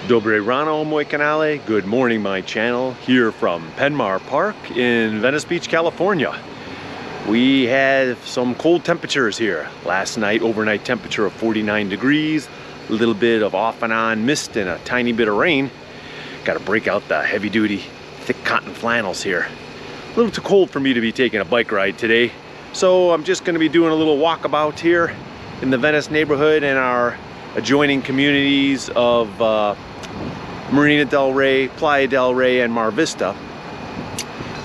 Dobre rano, moi canale. Good morning, my channel. Here from Penmar Park in Venice Beach, California. We had some cold temperatures here. Last night, overnight temperature of 49 degrees. A little bit of off and on mist and a tiny bit of rain. Got to break out the heavy duty, thick cotton flannels here. A little too cold for me to be taking a bike ride today. So I'm just going to be doing a little walkabout here in the Venice neighborhood and our adjoining communities of Marina del Rey, Playa del Rey, and Mar Vista.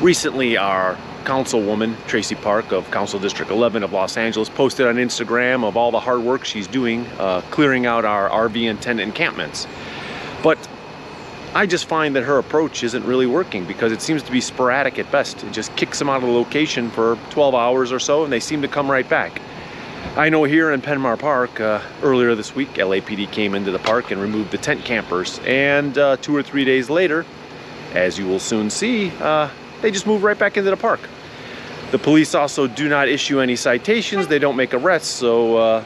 Recently, our councilwoman, Tracy Park of Council District 11 of Los Angeles, posted on Instagram of all the hard work she's doing clearing out our RV and tent encampments. But I just find that her approach isn't really working because it seems to be sporadic at best. It just kicks them out of the location for 12 hours or so and they seem to come right back. I know here in Penmar Park, earlier this week, LAPD came into the park and removed the tent campers. And 2 or 3 days later, as you will soon see, they just moved right back into the park. The police also do not issue any citations. They don't make arrests. So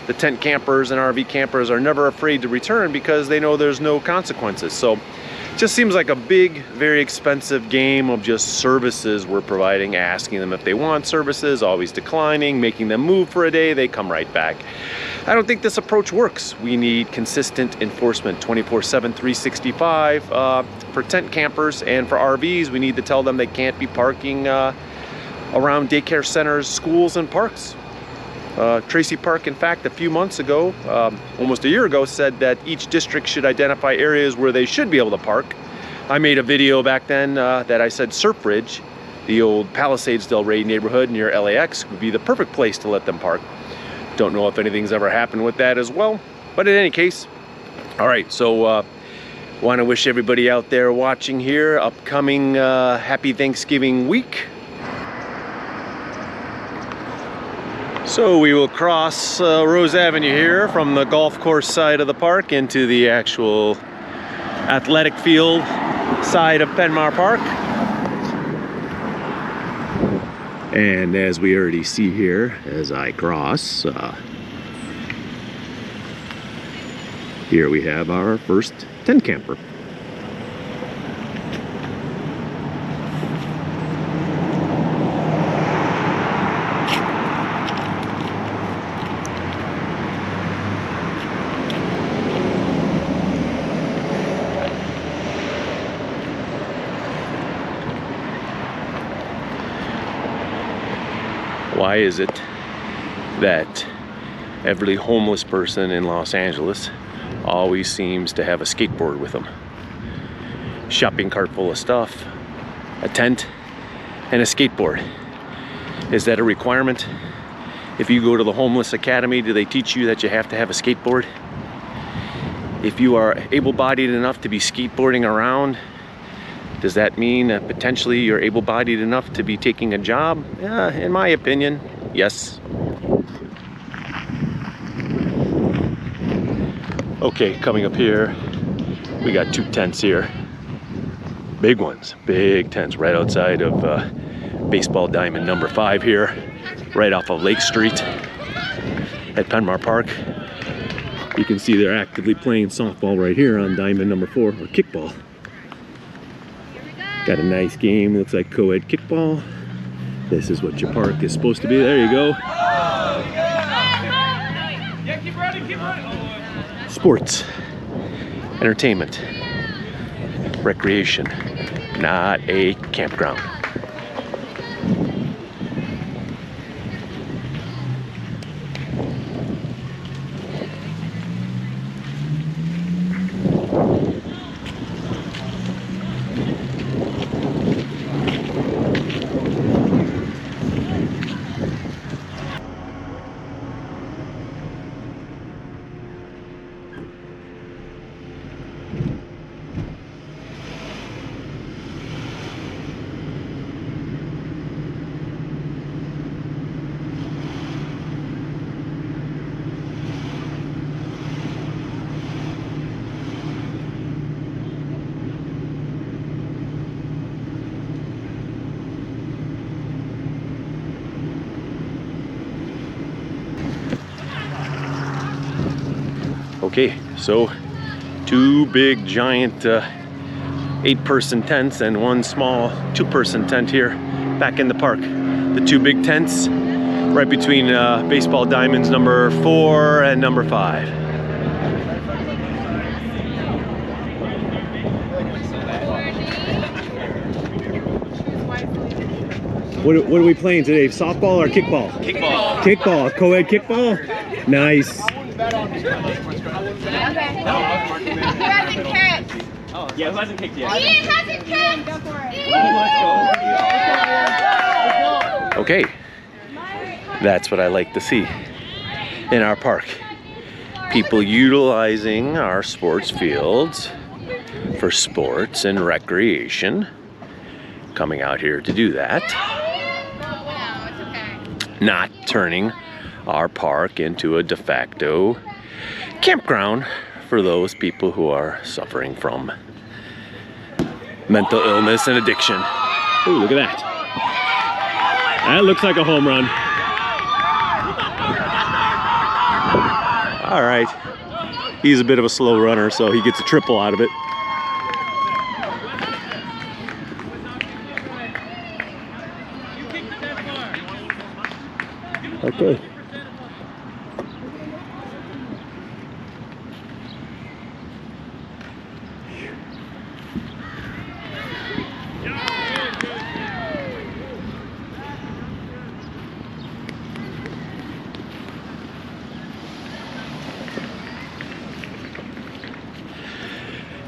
the tent campers and RV campers are never afraid to return because they know there's no consequences. So it just seems like a big, very expensive game of just services we're providing, asking them if they want services, always declining, making them move for a day, they come right back. I don't think this approach works. We need consistent enforcement 24/7, 365. For tent campers and for RVs, we need to tell them they can't be parking around daycare centers, schools, and parks. Tracy Park, in fact, a few months ago, almost a year ago, said that each district should identify areas where they should be able to park. I made a video back then that I said Surf Ridge, the old Palisades Del Rey neighborhood near LAX, would be the perfect place to let them park. Don't know if anything's ever happened with that as well, but in any case, all right, so want to wish everybody out there watching here upcoming happy Thanksgiving week. So we will cross Rose Avenue here from the golf course side of the park into the actual athletic field side of Penmar Park. And as we already see here, as I cross, here we have our first tent camper. Why is it that every homeless person in Los Angeles always seems to have a skateboard with them? Shopping cart full of stuff, a tent, and a skateboard. Is that a requirement? If you go to the Homeless Academy, do they teach you that you have to have a skateboard? If you are able-bodied enough to be skateboarding around, does that mean that potentially you're able-bodied enough to be taking a job? In my opinion, yes. Okay, coming up here, we got 2 tents here. Big ones, big tents right outside of baseball diamond number 5 here, right off of Lake Street at Penmar Park. You can see they're actively playing softball right here on diamond number 4, or kickball. Got a nice game, looks like co-ed kickball. This is what your park is supposed to be. There you go. Sports, entertainment, recreation, not a campground. Okay, so Two big giant 8-person tents and one small 2-person tent here back in the park. The two big tents right between baseball diamonds number 4 and number 5. What are we playing today? Softball or kickball? Kickball. Kickball. Co-ed kickball? Nice. Who hasn't kicked? Oh, yeah, who hasn't kicked yet? Ian hasn't kicked! Go for it. Okay. That's what I like to see in our park. People utilizing our sports fields for sports and recreation. Coming out here to do that. Not turning our park into a de facto campground for those people who are suffering from mental illness and addiction. Ooh, look at that. That looks like a home run. All right. He's a bit of a slow runner, so he gets a triple out of it. Okay.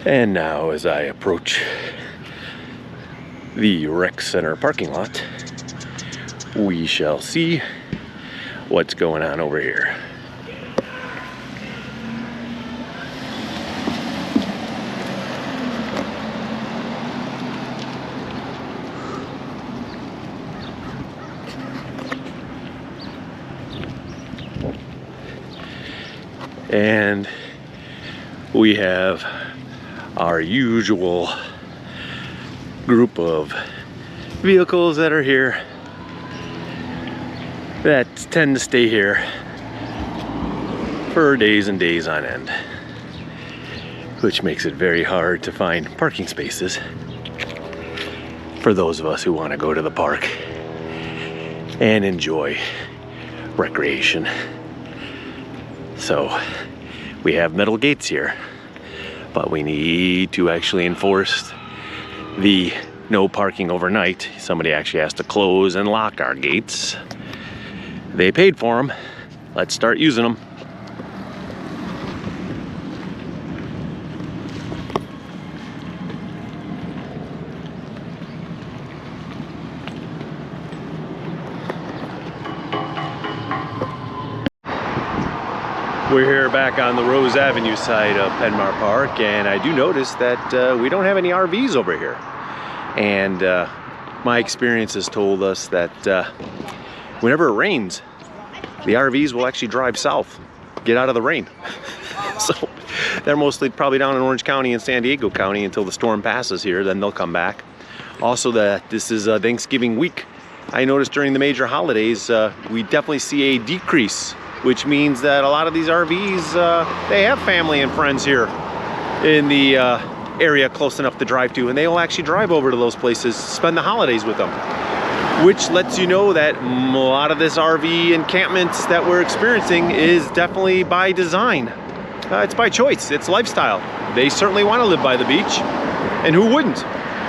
And now as I approach the rec center parking lot, we shall see what's going on over here. And we have our usual group of vehicles that are here that tend to stay here for days and days on end, which makes it very hard to find parking spaces for those of us who want to go to the park and enjoy recreation. So we have metal gates here, but we need to actually enforce the no parking overnight. Somebody actually has to close and lock our gates. They paid for them. Let's start using them. We're here back on the Rose Avenue side of Penmar Park, and I do notice that we don't have any RVs over here. And my experience has told us that whenever it rains, the RVs will actually drive south, get out of the rain. So they're mostly probably down in Orange County and San Diego County until the storm passes here, then they'll come back. Also, that this is Thanksgiving week. I noticed during the major holidays, we definitely see a decrease, which means that a lot of these RVs, they have family and friends here in the area close enough to drive to, and they will actually drive over to those places, spend the holidays with them, which lets you know that a lot of this RV encampments that we're experiencing is definitely by design. It's by choice, it's lifestyle. They certainly want to live by the beach, and who wouldn't,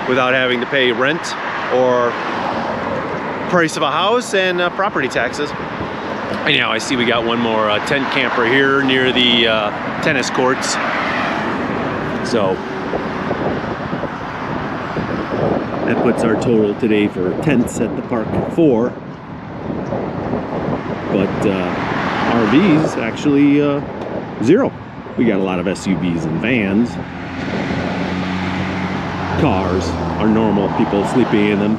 without having to pay rent or price of a house and property taxes. And now I see we got one more tent camper here near the tennis courts. So that puts our total today for tents at the park 4. But RVs actually 0. We got a lot of SUVs and vans. Cars are normal, people sleeping in them.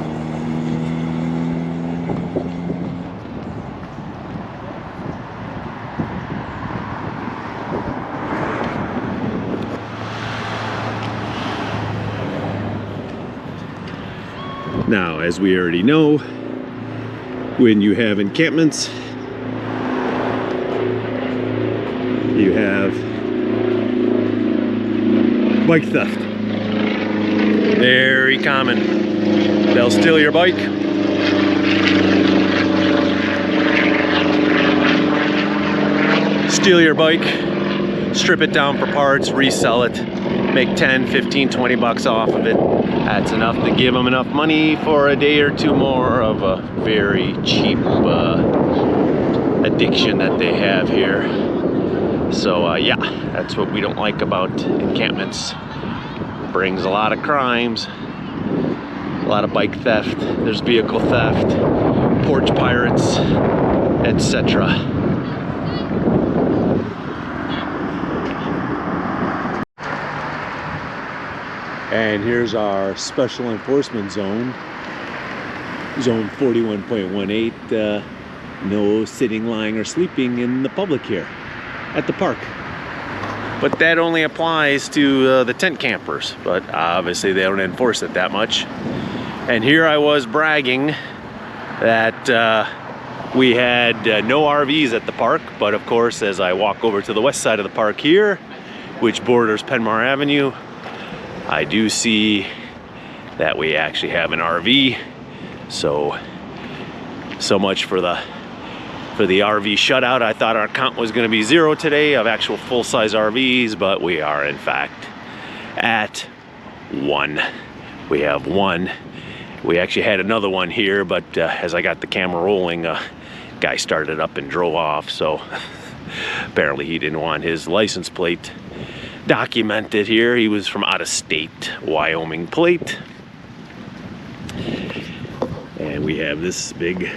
Now, as we already know, when you have encampments, you have Bike theft. Very common. They'll steal your bike. Steal your bike, strip it down for parts, resell it, make 10, 15, 20 bucks off of it. That's enough to give them enough money for a day or two more of a very cheap addiction that they have here. So yeah, that's what we don't like about encampments. Brings a lot of crimes, a lot of bike theft, there's vehicle theft, porch pirates, etc. And here's our special enforcement zone, zone 41.18. No sitting, lying, or sleeping in the public here at the park. But that only applies to the tent campers, but obviously they don't enforce it that much. And here I was bragging that we had no RVs at the park, but of course as I walk over to the west side of the park here, which borders Penmar Avenue, I do see that we actually have an RV. So much for the RV shutout. I thought our count was going to be 0 today of actual full-size RVs, but we are in fact at 1. We have 1. We actually had another one here, but as I got the camera rolling, guy started up and drove off. So apparently he didn't want his license plate documented here. He was from out of state, Wyoming plate. And we have this big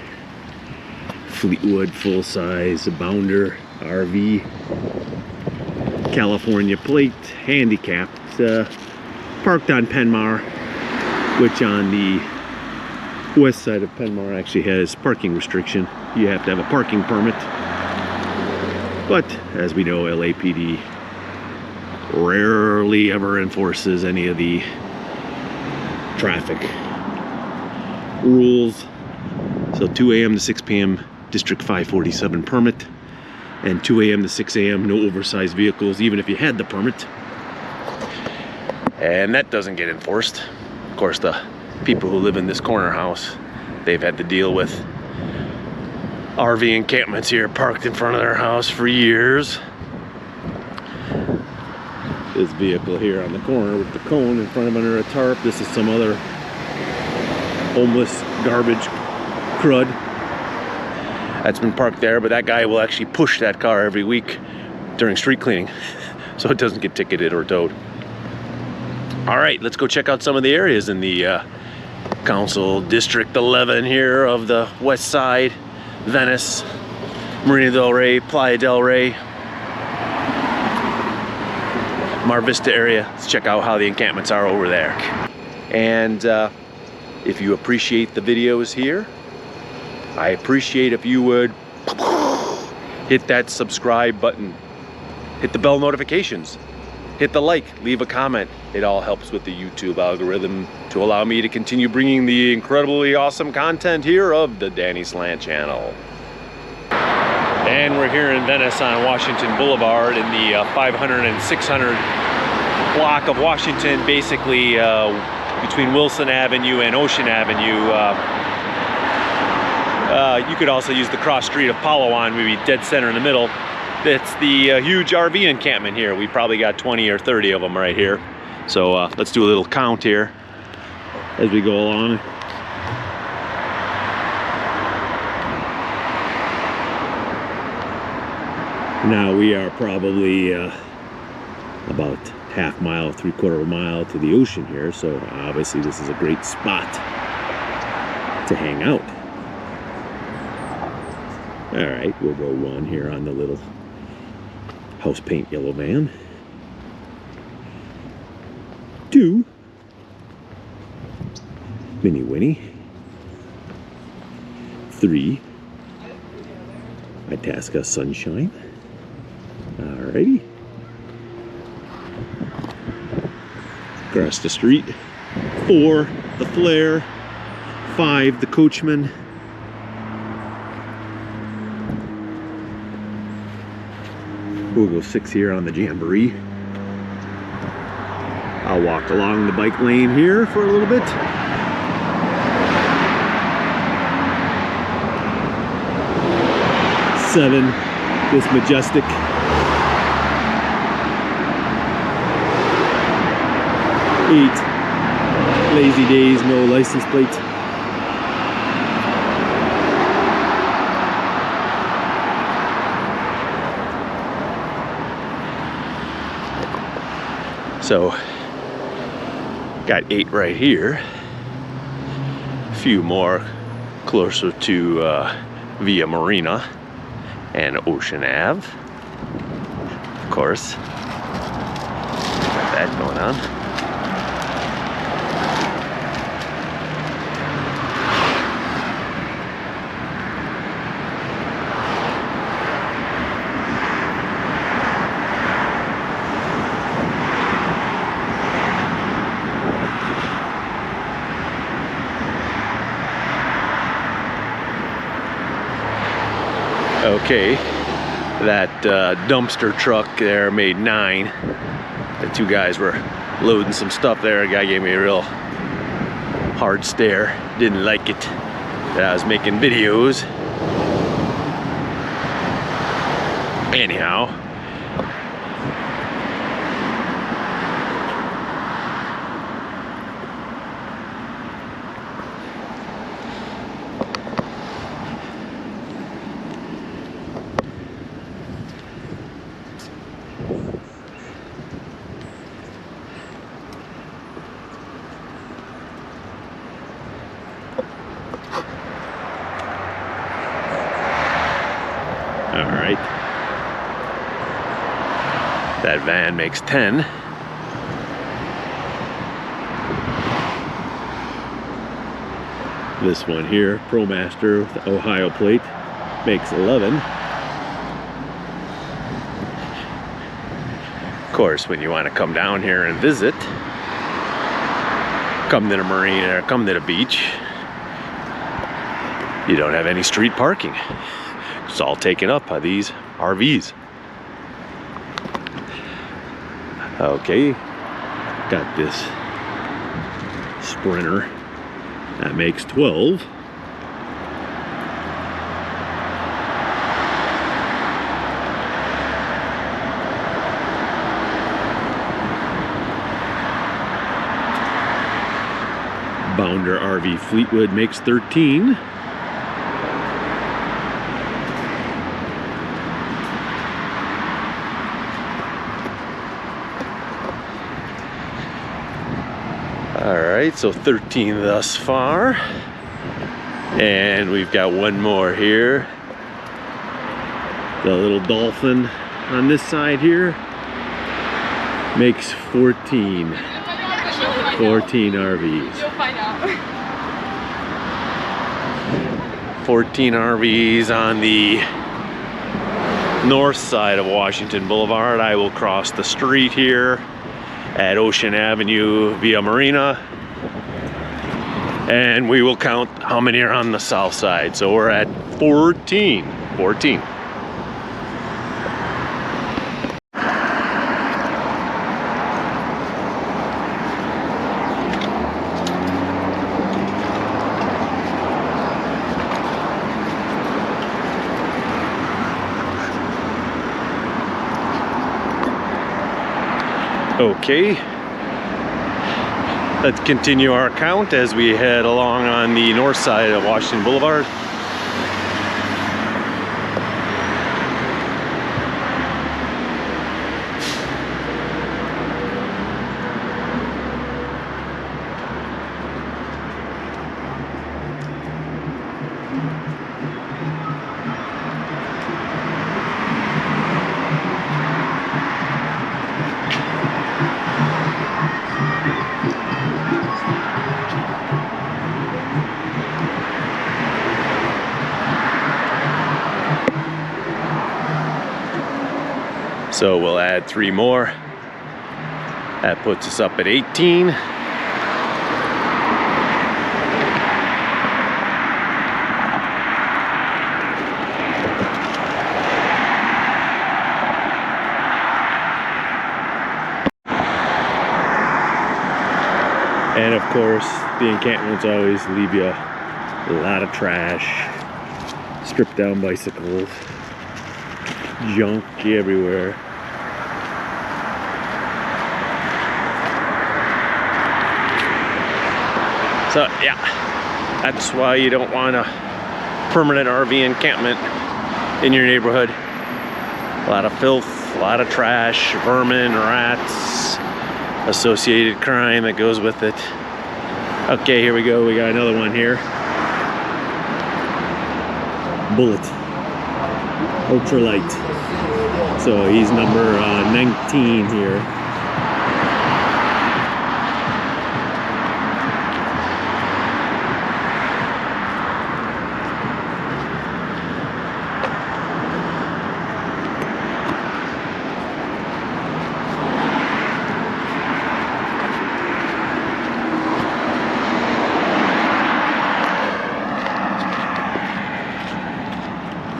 Fleetwood full-size Bounder RV, California plate, handicapped, parked on Penmar, which on the west side of Penmar actually has parking restriction. You have to have a parking permit. But as we know, LAPD rarely ever enforces any of the traffic rules. So 2 a.m. to 6 p.m. District 547 permit, and 2 a.m. to 6 a.m. no oversized vehicles, even if you had the permit. And that doesn't get enforced. Of course, the people who live in this corner house, they've had to deal with RV encampments here parked in front of their house for years. This vehicle here on the corner with the cone in front of under a tarp. This is some other homeless garbage crud that's been parked there, but that guy will actually push that car every week during street cleaning so it doesn't get ticketed or towed. All right, let's go check out some of the areas in the Council District 11 here of the west side, Venice, Marina del Rey, Playa del Rey, Mar Vista area. Let's check out how the encampments are over there. And if you appreciate the videos here, I appreciate if you would hit that subscribe button, hit the bell notifications, hit the like, leave a comment. It all helps with the YouTube algorithm to allow me to continue bringing the incredibly awesome content here of the Danny Slant channel. And we're here in Venice on Washington Boulevard in the 500 and 600 block of Washington, basically between Wilson Avenue and Ocean Avenue. You could also use the cross street of Palawan, maybe dead center in the middle. It's the huge RV encampment here. We probably got 20 or 30 of them right here. So let's do a little count here as we go along. Now we are probably about half mile, 3/4 mile to the ocean here. So obviously this is a great spot to hang out. All right, we'll go 1 here on the little house paint yellow van. 2, Mini Winnie. 3, Itasca Sunshine. Alrighty. Across the street. 4, the Flare. 5, the Coachman. We'll go 6 here on the Jamboree. I'll walk along the bike lane here for a little bit. Seven, this Majestic. 8, Lazy Days, no license plate. So, got 8 right here. A few more closer to Via Marina and Ocean Ave. Of course, got that going on. Okay, that dumpster truck there made 9. The 2 guys were loading some stuff there. A guy gave me a real hard stare. Didn't like it that I was making videos. Anyhow. Alright. That van makes 10. This one here, ProMaster with the Ohio plate, makes 11. Of course, when you want to come down here and visit, come to the marina or come to the beach, you don't have any street parking. It's all taken up by these RVs. Okay, got this Sprinter that makes 12. Bounder RV Fleetwood makes 13. Alright, so 13 thus far. And we've got one more here. The little Dolphin on this side here makes 14. 14 RVs. You'll find out. 14 RVs on the north side of Washington Boulevard. I will cross the street here at Ocean Avenue via Marina, and we will count how many are on the south side. So we're at 14. Okay, let's continue our count as we head along on the north side of Washington Boulevard. So we'll add 3 more. That puts us up at 18. course, the encampments always leave you a lot of trash, stripped down bicycles, junk everywhere. So yeah, that's why you don't want a permanent RV encampment in your neighborhood. A lot of filth, a lot of trash, vermin, rats, associated crime that goes with it. Okay, here we go. We got another one here. Bullet. Ultralight. So he's number 19 here.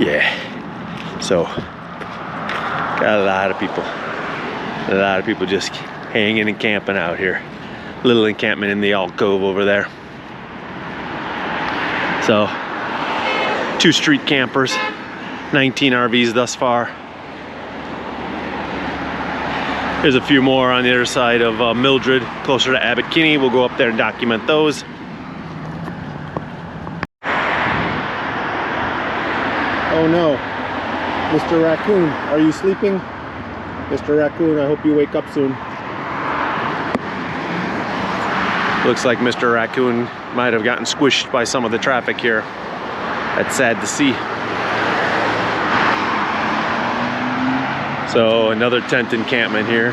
Yeah, so got a lot of people just hanging and camping out here. Little encampment in the alcove over there. So 2 street campers, 19 RVs thus far. There's a few more on the other side of Mildred, closer to Abbot Kinney. We'll go up there and document those. Oh no, Mr. Raccoon, are you sleeping? Mr. Raccoon, I hope you wake up soon. Looks like Mr. Raccoon might have gotten squished by some of the traffic here. That's sad to see. So another tent encampment here.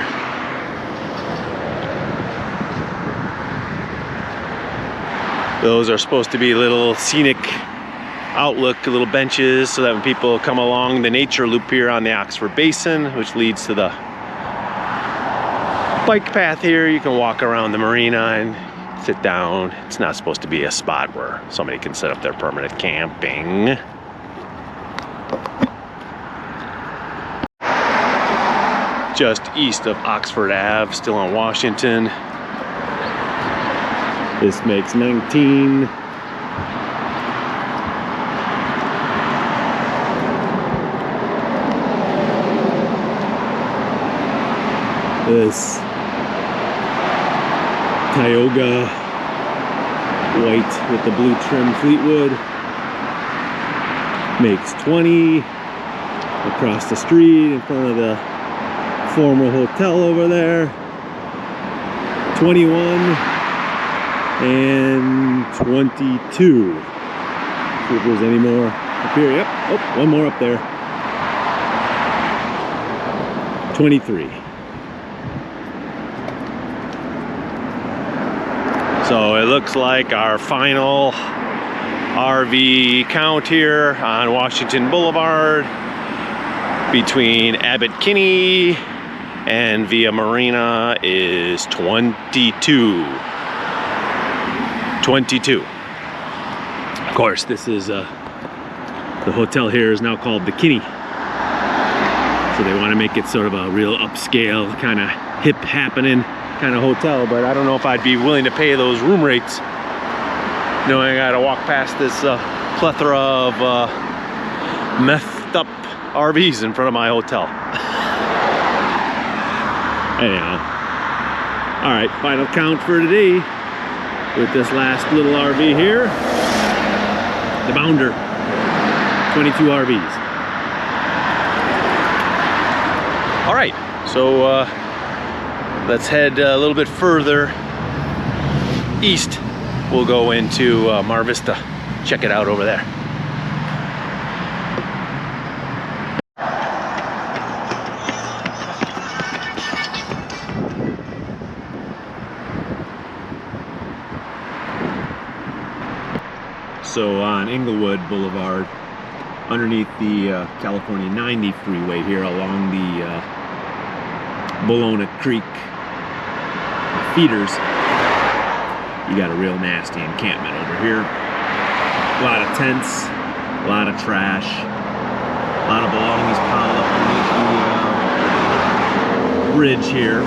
Those are supposed to be little scenic outlook, little benches, so that when people come along the nature loop here on the Oxford Basin, which leads to the bike path here, you can walk around the marina and sit down. It's not supposed to be a spot where somebody can set up their permanent camping. Just east of Oxford Ave, still on Washington. This makes 19. This Tioga white with the blue trim Fleetwood makes 20. Across the street in front of the former hotel over there, 21 and 22. See if there's any more up here. Yep, oh, one more up there. 23. So it looks like our final RV count here on Washington Boulevard between Abbot Kinney and Via Marina is 22. 22. Of course, this is the hotel here is now called the Kinney. So they want to make it sort of a real upscale, kind of hip happening kind of hotel, but I don't know if I'd be willing to pay those room rates, knowing I gotta walk past this plethora of methed up RVs in front of my hotel. Anyhow, all right, final count for today with this last little RV here, the Bounder, 22 RVs. All right, so let's head a little bit further east. We'll go into Mar Vista. Check it out over there. So on Inglewood Boulevard, underneath the California 90 freeway here along the Bologna Creek feeders, you got a real nasty encampment over here. A lot of tents, a lot of trash, a lot of belongings piled up underneath the bridge here.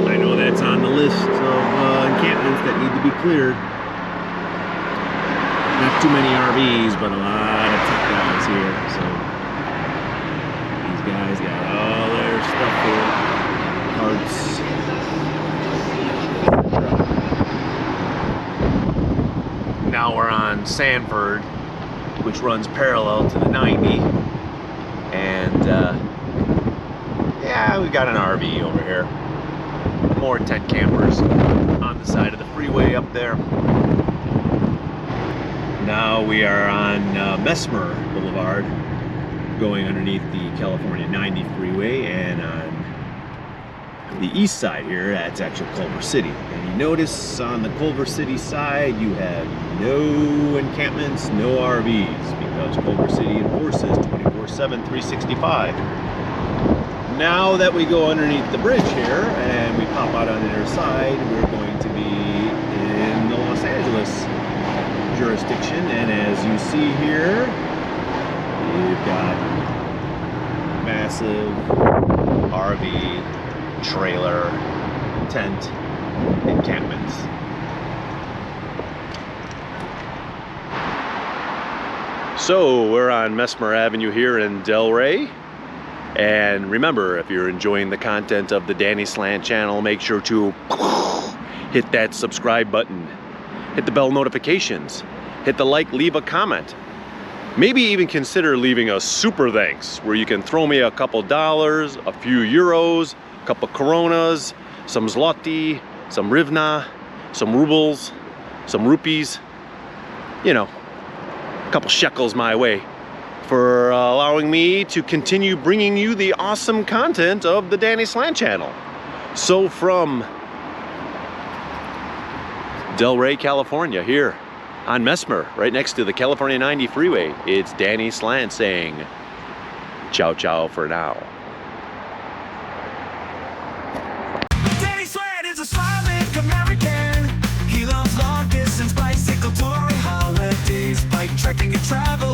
I know that's on the list of encampments that need to be cleared. Not too many RVs, but a lot of tech guys here. So these guys got all their stuff here. Carts. Now we're on Sanford, which runs parallel to the 90. And yeah, we've got an RV over here. More tent campers on the side of the freeway up there. Now we are on Penmar Boulevard, going underneath the California 90 freeway, and on the east side here, that's actually Culver City. And you notice on the Culver City side, you have no encampments, no RVs, because Culver City enforces 24/7, 365. Now that we go underneath the bridge here and we pop out on the other side, we're going to be in the Los Angeles jurisdiction. And as you see here, you've got massive RV, trailer, tent encampments. So we're on Penmar Avenue here in Del Rey. And remember, if you're enjoying the content of the Danny Slant channel, make sure to hit that subscribe button, hit the bell notifications, hit the like, leave a comment. Maybe even consider leaving a super thanks where you can throw me a couple dollars, a few euros, a couple coronas, some zloty, some hryvnia, some rubles, some rupees, you know, a couple shekels my way, for allowing me to continue bringing you the awesome content of the Danny Slant channel. So from Del Rey, California, here on Penmar, right next to the California 90 freeway, it's Danny Slant saying ciao ciao for now. Danny Slant is a Slavic American. He loves long distance bicycle touring, holidays, bike trekking and travel.